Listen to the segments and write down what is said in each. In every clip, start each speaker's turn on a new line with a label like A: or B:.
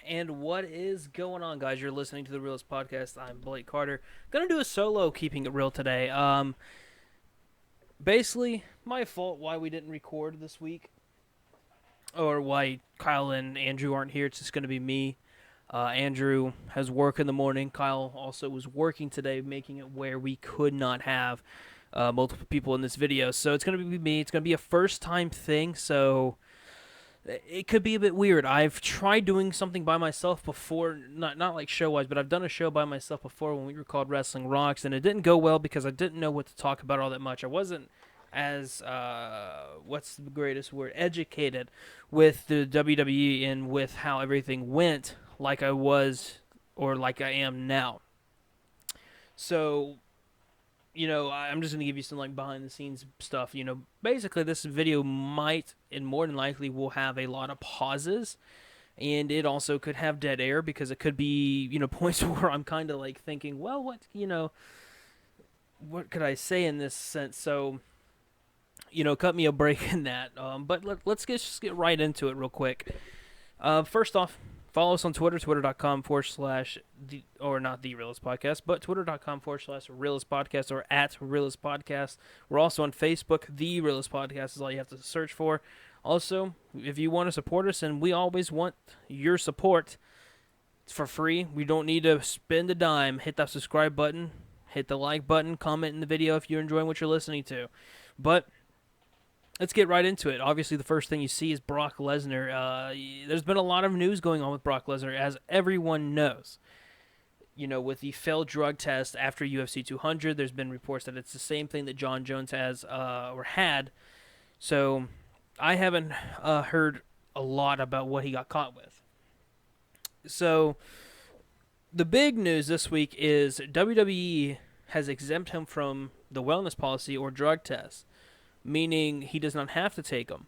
A: And what is going on, guys? You're listening to the Realist Podcast. I'm Blake Carter. Gonna do a solo Keeping It Real today. Basically, my fault why we didn't record this week, or why Kyle and Andrew aren't here. It's just gonna be me. Andrew has work in the morning. Kyle also was working today, making it where we could not have multiple people in this video. So it's gonna be me. It's gonna be a first time thing. So it could be a bit weird. I've tried doing something by myself before, not like show wise, but I've done a show by myself before when we were called Wrestling Rocks, and it didn't go well because I didn't know what to talk about all that much. I wasn't as what's the greatest word, educated with the WWE and with how everything went like I was or like I am now. So I'm just going to give you some like behind the scenes stuff. Basically this video might and more than likely will have a lot of pauses, and it also could have dead air because it could be, points where I'm kind of like thinking, well, what could I say in this sense? So, cut me a break in that. But let's just get right into it real quick. First off, follow us on Twitter, twitter.com/ or not the Realist Podcast, but twitter.com/ Realist Podcast or at Realist Podcast. We're also on Facebook. The Realist Podcast is all you have to search for. Also, if you want to support us, and we always want your support, it's for free. We don't need to spend a dime. Hit that subscribe button, hit the like button, comment in the video if you're enjoying what you're listening to. But let's get right into it. Obviously, the first thing you see is Brock Lesnar. There's been a lot of news going on with Brock Lesnar, as everyone knows. With the failed drug test after UFC 200, there's been reports that it's the same thing that John Jones has or had. So I haven't heard a lot about what he got caught with. So the big news this week is WWE has exempted him from the wellness policy or drug test, meaning he does not have to take them.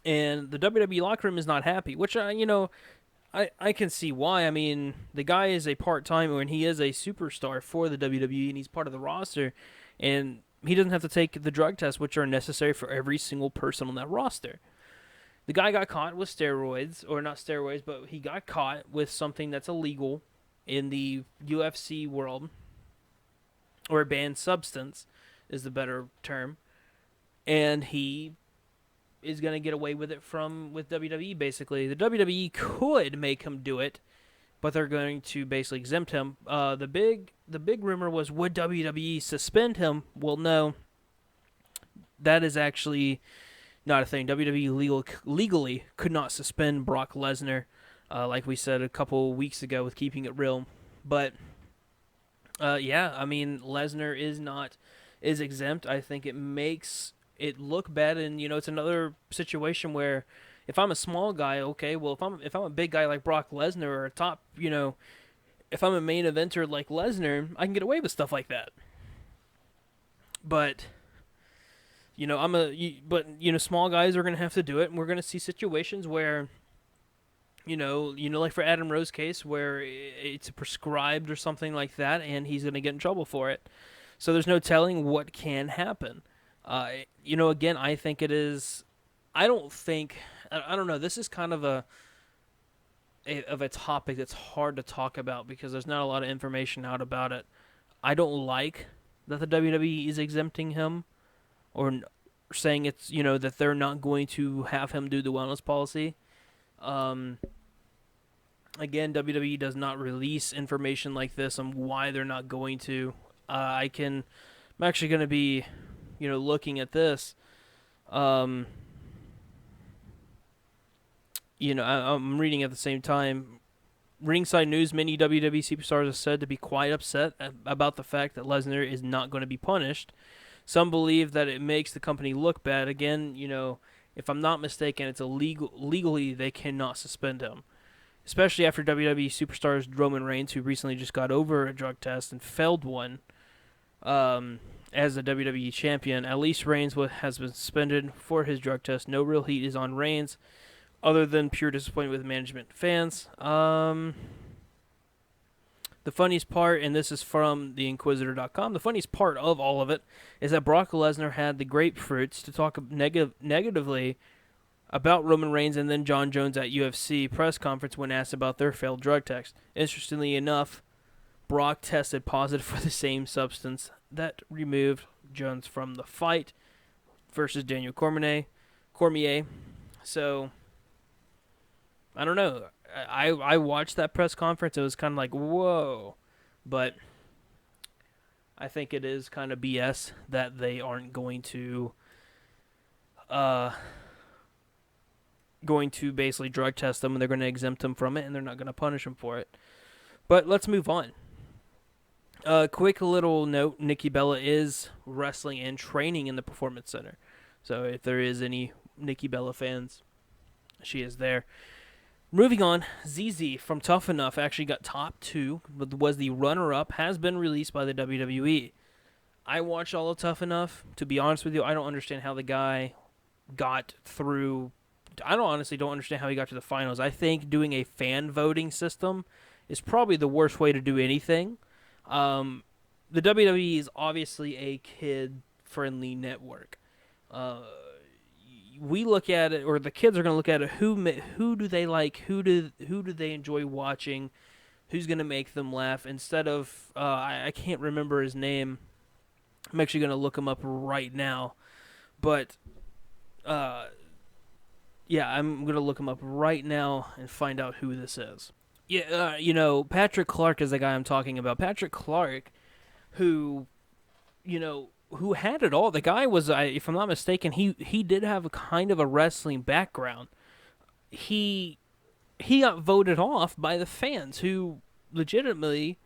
A: And the WWE locker room is not happy, which, I can see why. I mean, the guy is a part-timer and he is a superstar for the WWE and he's part of the roster, and he doesn't have to take the drug tests, which are necessary for every single person on that roster. The guy got caught with steroids, or not steroids, but he got caught with something that's illegal in the UFC world, or a banned substance is the better term. And he is going to get away with it with WWE, basically. The WWE could make him do it, but they're going to basically exempt him. The big rumor was, would WWE suspend him? Well, no. That is actually not a thing. WWE legally could not suspend Brock Lesnar, like we said a couple weeks ago with Keeping It Real. But, Lesnar is exempt. I think it makes it look bad, and it's another situation where if I'm a small guy, okay, well if I'm a big guy like Brock Lesnar, or a top, if I'm a main eventer like Lesnar, I can get away with stuff like that. But small guys are gonna have to do it, and we're gonna see situations where like for Adam Rowe's case, where it's prescribed or something like that, and he's gonna get in trouble for it. So there's no telling what can happen. Again, I think it is. I don't know. This is kind of a topic that's hard to talk about because there's not a lot of information out about it. I don't like that the WWE is exempting him, or saying it's that they're not going to have him do the wellness policy. Again, WWE does not release information like this on why they're not going to. I'm actually going to be looking at this. I'm reading at the same time. Ringside News, many WWE superstars are said to be quite upset about the fact that Lesnar is not going to be punished. Some believe that it makes the company look bad. Again, if I'm not mistaken, it's illegal. Legally, they cannot suspend him, especially after WWE superstars Roman Reigns, who recently just got over a drug test and failed one, as the WWE champion. At least Reigns has been suspended for his drug test. No real heat is on Reigns, other than pure disappointment with management and fans. The funniest part, and this is from theinquisitor.com, the funniest part of all of it is that Brock Lesnar had the grapefruits to talk negatively about Roman Reigns and then John Jones at UFC press conference when asked about their failed drug test. Interestingly enough, Brock tested positive for the same substance that removed Jones from the fight versus Daniel Cormier. So, I don't know. I watched that press conference. It was kind of like, whoa. But I think it is kind of BS that they aren't going to basically drug test them, and they're going to exempt them from it, and they're not going to punish them for it. But let's move on. Quick little note, Nikki Bella is wrestling and training in the Performance Center. So if there is any Nikki Bella fans, she is there. Moving on, ZZ from Tough Enough actually got top 2, but was the runner-up, has been released by the WWE. I watched all of Tough Enough. To be honest with you, I don't understand how the guy got through. Honestly don't understand how he got to the finals. I think doing a fan voting system is probably the worst way to do anything. The WWE is obviously a kid-friendly network. We look at it, or the kids are going to look at it. Who do they like? Who do they enjoy watching? Who's going to make them laugh? Instead of I can't remember his name. I'm actually going to look him up right now, but yeah, I'm going to look him up right now and find out who this is. Yeah, Patrick Clark is the guy I'm talking about. Patrick Clark, who had it all. The guy was, if I'm not mistaken, he did have a kind of a wrestling background. He got voted off by the fans, who legitimately,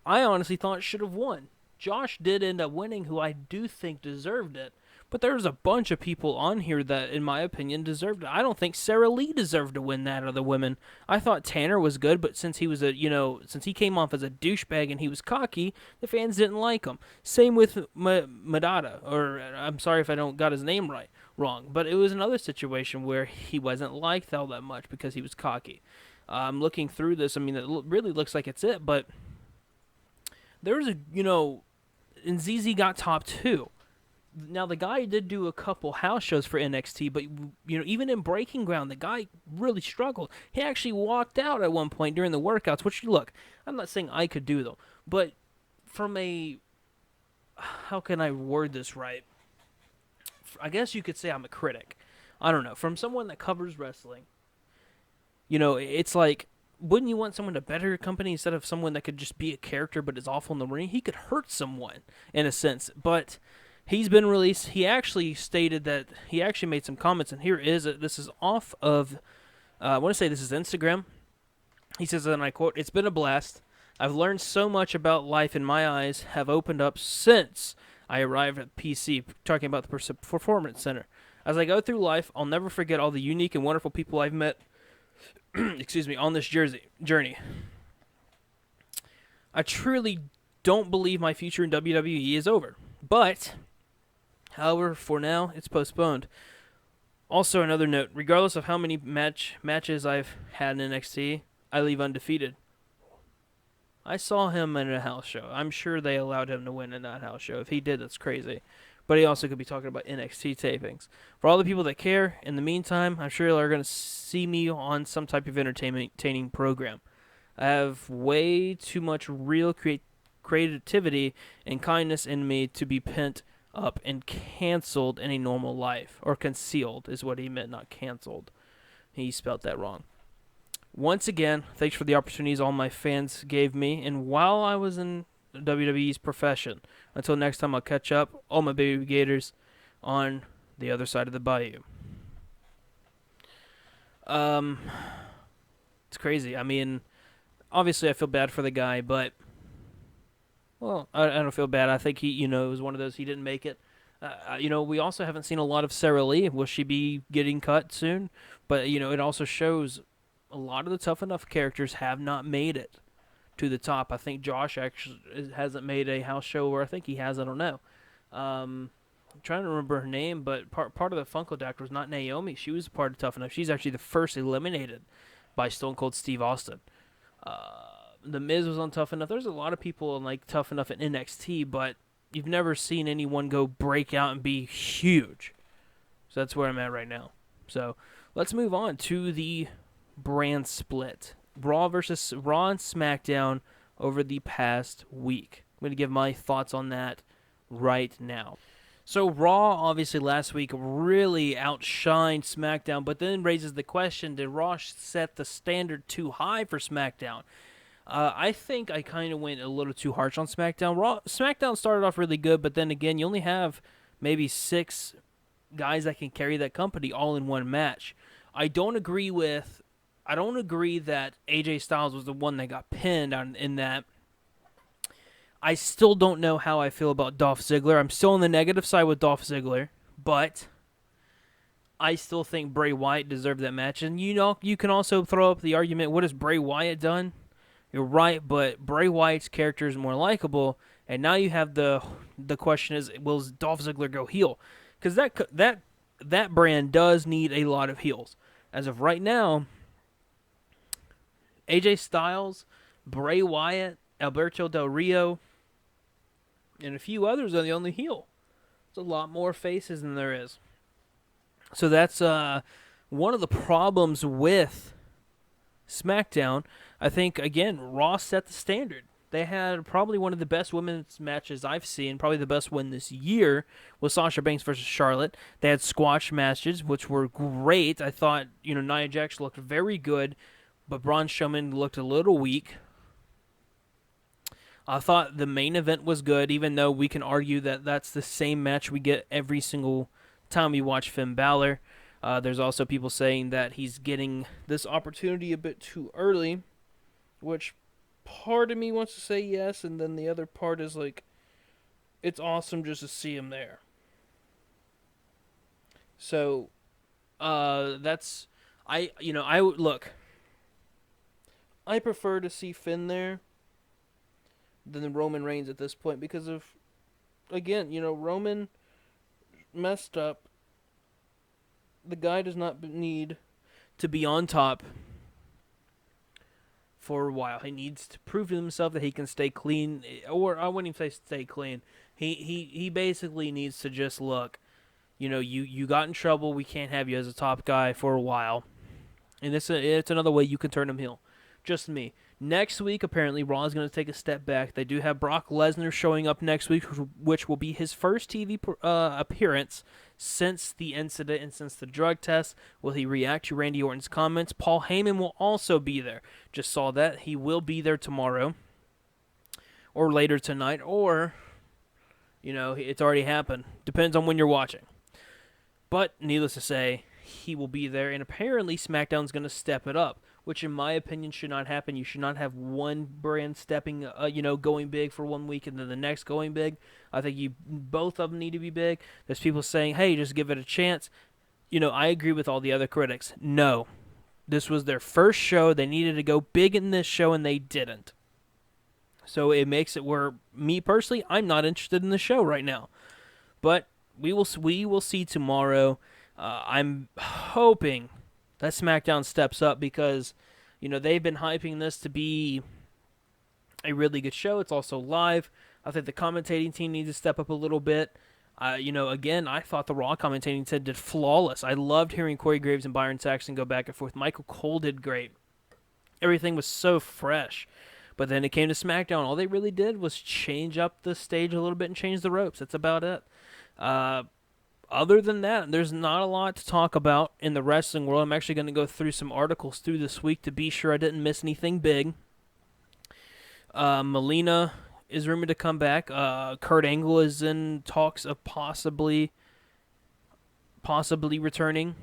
A: I honestly thought should have won. Josh did end up winning, who I do think deserved it. But there's a bunch of people on here that, in my opinion, deserved it. I don't think Sarah Lee deserved to win that of the women. I thought Tanner was good, but since he was since he came off as a douchebag and he was cocky, the fans didn't like him. Same with Madada, or I'm sorry if I don't got his name wrong, but it was another situation where he wasn't liked all that much because he was cocky. I'm looking through this. I mean, it really looks like it's it, but there's and ZZ got top 2. Now, the guy did do a couple house shows for NXT, but, even in Breaking Ground, the guy really struggled. He actually walked out at one point during the workouts, which, look, I'm not saying I could do, though, but from how can I word this right? I guess you could say I'm a critic. I don't know. From someone that covers wrestling, it's like, wouldn't you want someone to better your company instead of someone that could just be a character but is awful in the ring? He could hurt someone, in a sense, but he's been released. He actually stated that he actually made some comments, and here is it. This is off of, I want to say this is Instagram. He says, and I quote, "It's been a blast. I've learned so much about life, and my eyes have opened up since I arrived at PC," talking about the Performance Center. "As I go through life, I'll never forget all the unique and wonderful people I've met excuse me, on this journey. I truly don't believe my future in WWE is over. But, however, for now, it's postponed. Also, another note, regardless of how many matches I've had in NXT, I leave undefeated." I saw him in a house show. I'm sure they allowed him to win in that house show. If he did, that's crazy. But he also could be talking about NXT tapings. For all the people that care, in the meantime, I'm sure they're going to see me on some type of entertaining program. I have way too much real creativity and kindness in me to be pent up and canceled in a normal life. Or concealed is what he meant, not canceled. He spelled that wrong. Once again, thanks for the opportunities all my fans gave me, and while I was in WWE's profession. Until next time, I'll catch up, all my baby Gators, on the other side of the bayou. It's crazy. I mean, obviously I feel bad for the guy, but, well, I don't feel bad. I think he, it was one of those, he didn't make it. We also haven't seen a lot of Sarah Lee. Will she be getting cut soon? But, it also shows a lot of the Tough Enough characters have not made it to the top. I think Josh actually hasn't made a house show, or I think he has. I don't know. I'm trying to remember her name, but part of the Funko Doctor was not Naomi. She was a part of Tough Enough. She's actually the first eliminated by Stone Cold Steve Austin. The Miz was on Tough Enough. There's a lot of people on Tough Enough in NXT, but you've never seen anyone go break out and be huge. So that's where I'm at right now. So let's move on to the brand split. Raw versus Raw and SmackDown over the past week. I'm going to give my thoughts on that right now. So Raw, obviously, last week really outshined SmackDown, but then raises the question, did Raw set the standard too high for SmackDown? I think I kind of went a little too harsh on SmackDown. SmackDown started off really good, but then again, you only have maybe 6 guys that can carry that company all in one match. I don't agree that AJ Styles was the one that got pinned in that. I still don't know how I feel about Dolph Ziggler. I'm still on the negative side with Dolph Ziggler, but I still think Bray Wyatt deserved that match. And you can also throw up the argument, what has Bray Wyatt done? You're right, but Bray Wyatt's character is more likable, and now you have the question is, will Dolph Ziggler go heel? Because that brand does need a lot of heels. As of right now, AJ Styles, Bray Wyatt, Alberto Del Rio, and a few others are the only heel. There's a lot more faces than there is. So that's one of the problems with SmackDown. I think, again, Raw set the standard. They had probably one of the best women's matches I've seen, probably the best one this year, was Sasha Banks versus Charlotte. They had squash matches, which were great. I thought, Nia Jax looked very good, but Braun Strowman looked a little weak. I thought the main event was good, even though we can argue that that's the same match we get every single time we watch Finn Balor. There's also people saying that he's getting this opportunity a bit too early, which part of me wants to say yes, and then the other part is like, it's awesome just to see him there. So, that's, look, I prefer to see Finn there than Roman Reigns at this point because of, again, Roman messed up. The guy does not need to be on top for a while. He needs to prove to himself that he can stay clean, or I wouldn't even say stay clean. He basically needs to just look, you got in trouble. We can't have you as a top guy for a while, and it's another way you can turn him heel. Just me. Next week, apparently, Raw is going to take a step back. They do have Brock Lesnar showing up next week, which will be his first TV appearance since the incident and since the drug test. Will he react to Randy Orton's comments? Paul Heyman will also be there. Just saw that. He will be there tomorrow or later tonight, or, it's already happened. Depends on when you're watching. But, needless to say, he will be there, and apparently SmackDown's going to step it up, which in my opinion should not happen. You should not have one brand stepping, going big for 1 week and then the next going big. I think both of them need to be big. There's people saying, hey, just give it a chance. I agree with all the other critics. No. This was their first show. They needed to go big in this show, and they didn't. So it makes it where, me personally, I'm not interested in the show right now. But we will see tomorrow. I'm hoping that SmackDown steps up because, they've been hyping this to be a really good show. It's also live. I think the commentating team needs to step up a little bit. Again, I thought the Raw commentating team did flawless. I loved hearing Corey Graves and Byron Saxton go back and forth. Michael Cole did great. Everything was so fresh. But then it came to SmackDown. All they really did was change up the stage a little bit and change the ropes. That's about it. Other than that, there's not a lot to talk about in the wrestling world. I'm actually going to go through some articles through this week to be sure I didn't miss anything big. Melina is rumored to come back. Kurt Angle is in talks of possibly returning.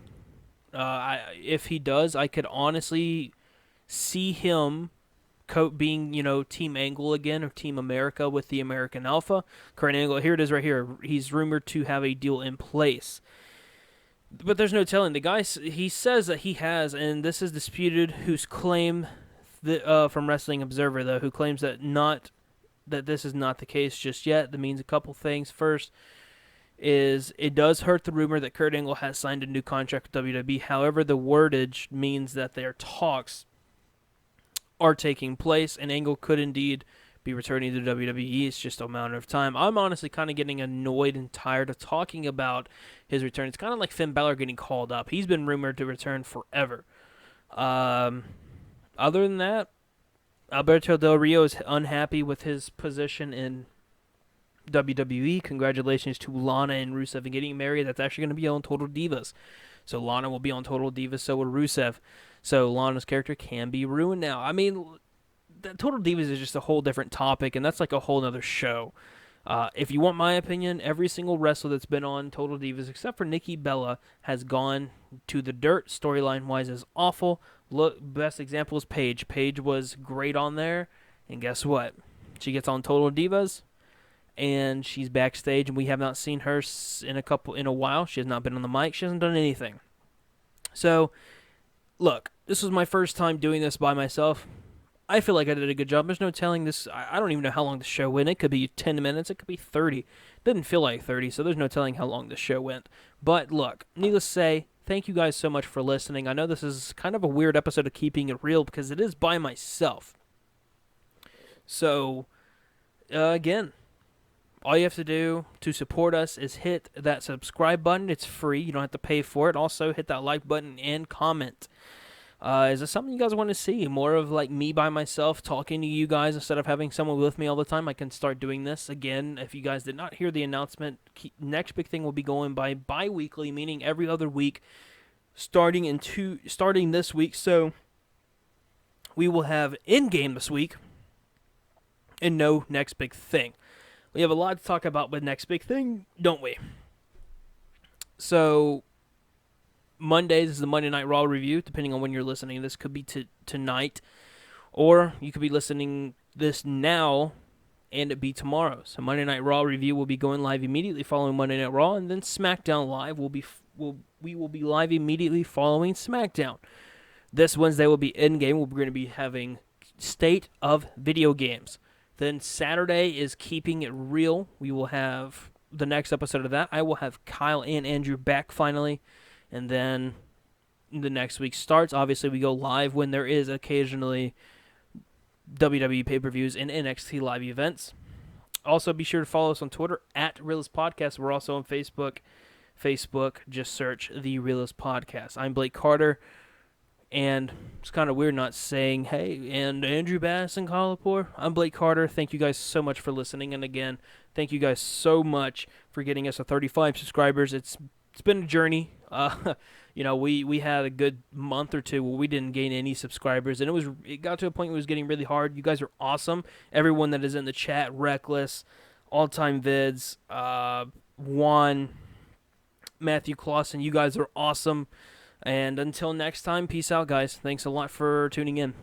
A: If he does, I could honestly see him being, Team Angle again, or Team America with the American Alpha. Kurt Angle, here it is right here. He's rumored to have a deal in place. But there's no telling. The guy, he says that he has, and this is disputed, whose claim, from Wrestling Observer, though, who claims that this is not the case just yet. That means a couple things. First is it does hurt the rumor that Kurt Angle has signed a new contract with WWE. However, the wordage means that their talks are taking place, and Angle could indeed be be returning to WWE. It's just a matter of time. I'm honestly kind of getting annoyed and tired of talking about his return. It's kind of like Finn Balor getting called up. He's been rumored to return forever. Other than that, Alberto Del Rio is unhappy with his position in WWE. Congratulations to Lana and Rusev and getting married. That's actually going to be on Total Divas. So Lana will be on Total Divas, so will Rusev. So Lana's character can be ruined now. I mean, Total Divas is just a whole different topic, and that's like a whole other show. If you want my opinion, every single wrestler that's been on Total Divas, except for Nikki Bella, has gone to the dirt. Storyline-wise is awful. Look, best example is Paige. Paige was great on there, and guess what? She gets on Total Divas, and she's backstage, and we have not seen her in a while. She has not been on the mic. She hasn't done anything. So, look, this was my first time doing this by myself. I feel like I did a good job. There's no telling this. I don't even know how long the show went. It could be 10 minutes. It could be 30. It didn't feel like 30, so there's no telling how long the show went. But look, needless to say, thank you guys so much for listening. I know this is kind of a weird episode of Keeping It Real because it is by myself. So, again, all you have to do to support us is hit that subscribe button. It's free. You don't have to pay for it. Also, hit that like button and comment. Is this something you guys want to see? More of like me by myself talking to you guys instead of having someone with me all the time? I can start doing this. Again, if you guys did not hear the announcement, next big thing will be going by bi-weekly, meaning every other week, starting this week. So we will have in-game this week and no next big thing. We have a lot to talk about with next big thing, don't we? So Mondays is the Monday Night Raw review, depending on when you're listening. This could be tonight, or you could be listening this now, and it be tomorrow. So Monday Night Raw review will be going live immediately following Monday Night Raw, and then SmackDown Live we will be live immediately following SmackDown. This Wednesday will be in-game. We're going to be having State of Video Games. Then Saturday is Keeping It Real. We will have the next episode of that. I will have Kyle and Andrew back finally. And then the next week starts. Obviously, we go live when there is occasionally WWE pay-per-views and NXT live events. Also, be sure to follow us on Twitter at Realist Podcast. We're also on Facebook. Just search The Realist Podcast. I'm Blake Carter, and it's kind of weird not saying, hey, and Andrew Bass and Kyle Lepore. I'm Blake Carter. Thank you guys so much for listening. And again, thank you guys so much for getting us to 35 subscribers. It's been a journey. We had a good month or two where we didn't gain any subscribers, and it got to a point where it was getting really hard. You guys are awesome. Everyone that is in the chat, Reckless, All Time Vids, Juan, Matthew Clausen, you guys are awesome. And until next time, peace out, guys. Thanks a lot for tuning in.